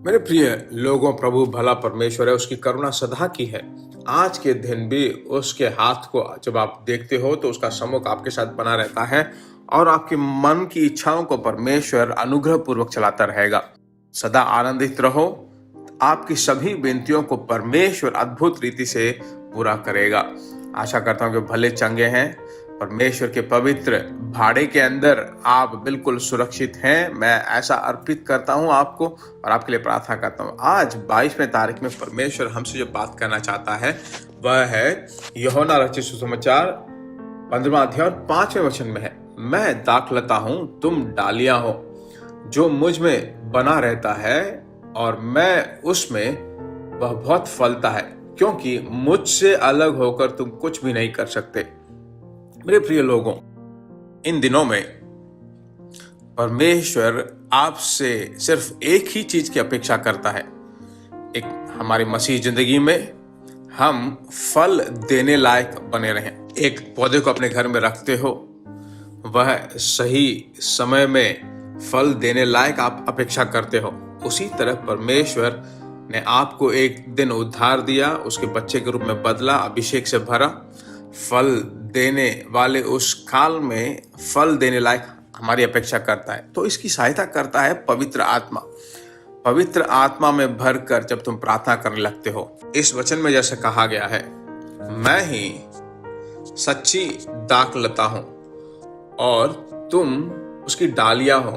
मेरे प्रिय लोगों, प्रभु भला परमेश्वर है, उसकी करुणा सदा की है। आज के दिन भी उसके हाथ को जब आप देखते हो तो उसका सम्मुख आपके साथ बना रहता है और आपके मन की इच्छाओं को परमेश्वर अनुग्रह पूर्वक चलाता रहेगा। सदा आनंदित रहो। आपकी सभी विनतियों को परमेश्वर अद्भुत रीति से पूरा करेगा। आशा करता हूं कि भले चंगे हैं। परमेश्वर के पवित्र भाड़े के अंदर आप बिल्कुल सुरक्षित हैं। मैं ऐसा अर्पित करता हूं आपको और आपके लिए प्रार्थना करता हूं। आज 22वें तारीख में परमेश्वर हमसे जो बात करना चाहता है वह है यूहन्ना रचित सुसमाचार 15वां अध्याय और 5वें वचन में है, मैं दाखलता हूं, तुम डालियां हो। जो मुझ में बना रहता है और मैं उसमें, वह बहुत फलता है, क्योंकि मुझसे अलग होकर तुम कुछ भी नहीं कर सकते। मेरे प्रिय लोगों, इन दिनों में परमेश्वर आपसे सिर्फ एक ही चीज की अपेक्षा करता है। एक हमारी मसीह जिंदगी में हम फल देने लायक बने रहें। एक पौधे को अपने घर में रखते हो, वह सही समय में फल देने लायक आप अपेक्षा करते हो। उसी तरह परमेश्वर ने आपको एक दिन उद्धार दिया, उसके बच्चे के रूप में बदला, अभिषेक से भरा, फल देने वाले उस काल में फल देने लायक हमारी अपेक्षा करता है। तो इसकी सहायता करता है पवित्र आत्मा। पवित्र आत्मा में भरकर जब तुम प्रार्थना करने लगते हो, इस वचन में जैसे कहा गया है, मैं ही सच्ची दाखलता हूं और तुम उसकी डालियां हो,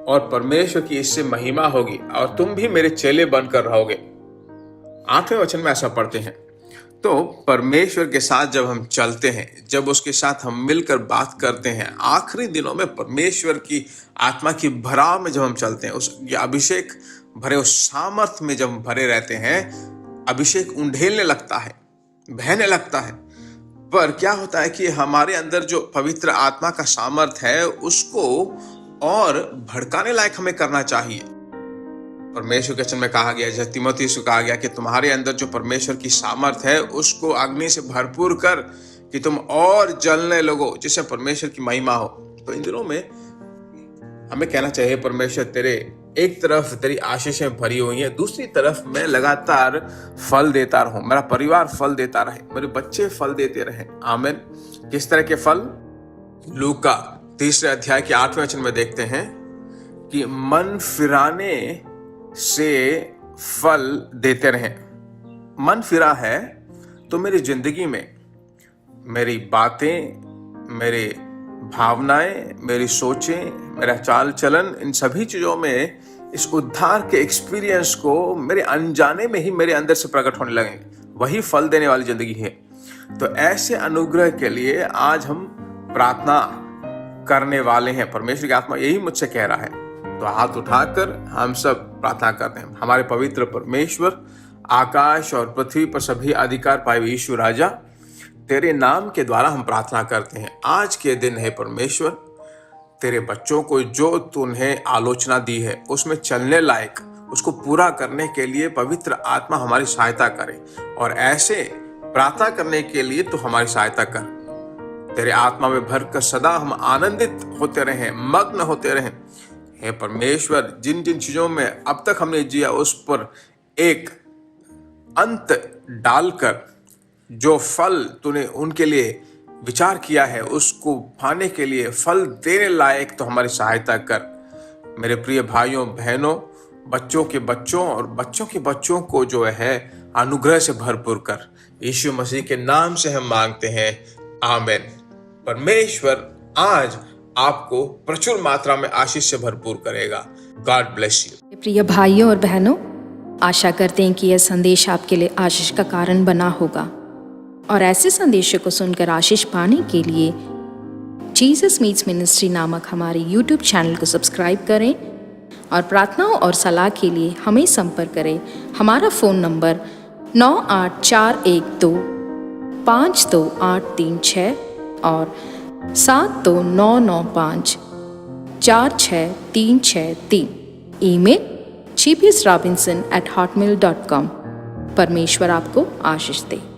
और परमेश्वर की इससे महिमा होगी और तुम भी मेरे चेले बनकर रहोगे। 8वें वचन में ऐसा पढ़ते हैं। तो परमेश्वर के साथ जब हम चलते हैं, जब उसके साथ हम मिलकर बात करते हैं, आखिरी दिनों में परमेश्वर की आत्मा की भराव में जब हम चलते हैं, उस अभिषेक भरे उस सामर्थ्य में जब हम भरे रहते हैं, अभिषेक उंडेलने लगता है, बहने लगता है। पर क्या होता है कि हमारे अंदर जो पवित्र आत्मा का सामर्थ्य है उसको और भड़काने लायक हमें करना चाहिए। परमेश्वर के वचन में कहा गया, जैसे तीमुथियुस से कहा गया कि तुम्हारे अंदर जो परमेश्वर की सामर्थ है उसको अग्नि से भरपूर कर कि तुम और जलने लगो, जिससे परमेश्वर की महिमा हो। तो इन दिनों में हमें कहना चाहिए, परमेश्वर तेरे एक तरफ तेरी आशीषें भरी हुई हैं, दूसरी तरफ मैं लगातार फल देता रहूं, मेरा परिवार फल देता रहे, मेरे बच्चे फल देते रहे। आमीन। किस तरह के फल? लूका 3 अध्याय के 8वें वचन में देखते हैं कि मन फिराने से फल देते रहें। मन फिरा है तो मेरी जिंदगी में मेरी बातें, मेरी भावनाएं, मेरी सोचें, मेरा चाल चलन, इन सभी चीजों में इस उद्धार के एक्सपीरियंस को मेरे अनजाने में ही मेरे अंदर से प्रकट होने लगेंगे। वही फल देने वाली जिंदगी है। तो ऐसे अनुग्रह के लिए आज हम प्रार्थना करने वाले हैं। परमेश्वर की आत्मा यही मुझसे कह रहा है। तो हाथ उठाकर हम सब प्रार्थना करते हैं। हमारे पवित्र परमेश्वर, आकाश और पृथ्वी पर सभी अधिकार पाए हुए यीशु राजा, तेरे नाम के द्वारा हम प्रार्थना करते हैं। आज के दिन है परमेश्वर, तेरे बच्चों को जो तूने आलोचना दी है उसमें चलने लायक, उसको पूरा करने के लिए पवित्र आत्मा हमारी सहायता करे, और ऐसे प्रार्थना करने के लिए तो हमारी सहायता कर। तेरे आत्मा में भरकर सदा हम आनंदित होते रहें, मग्न होते रहें। हे परमेश्वर, जिन जिन चीजों में अब तक हमने जिया उस पर एक अंत डालकर जो फल तूने उनके लिए विचार किया है उसको पाने के लिए फल देने लायक तो हमारी सहायता कर। मेरे प्रिय भाइयों बहनों, बच्चों के बच्चों और बच्चों के बच्चों को जो है अनुग्रह से भरपूर कर। यीशु मसीह के नाम से हम मांगते हैं, आमीन। परमेश्वर आज आपको प्रचुर मात्रा में आशीष से भरपूर करेगा। God bless you. प्रिय भाइयों और बहनों, आशा करते हैं कि यह संदेश आपके लिए आशीष का कारण बना होगा, और ऐसे संदेशों को सुनकर आशीष पाने के लिए जीसस मीट्स मिनिस्ट्री नामक हमारे यूट्यूब चैनल को सब्सक्राइब करें, और प्रार्थनाओं और सलाह के लिए हमें संपर्क करें। हमारा फ़ोन नंबर 9841252836 और 7299546363। Email gpsrobinson@hotmail.com। परमेश्वर आपको आशीष दे।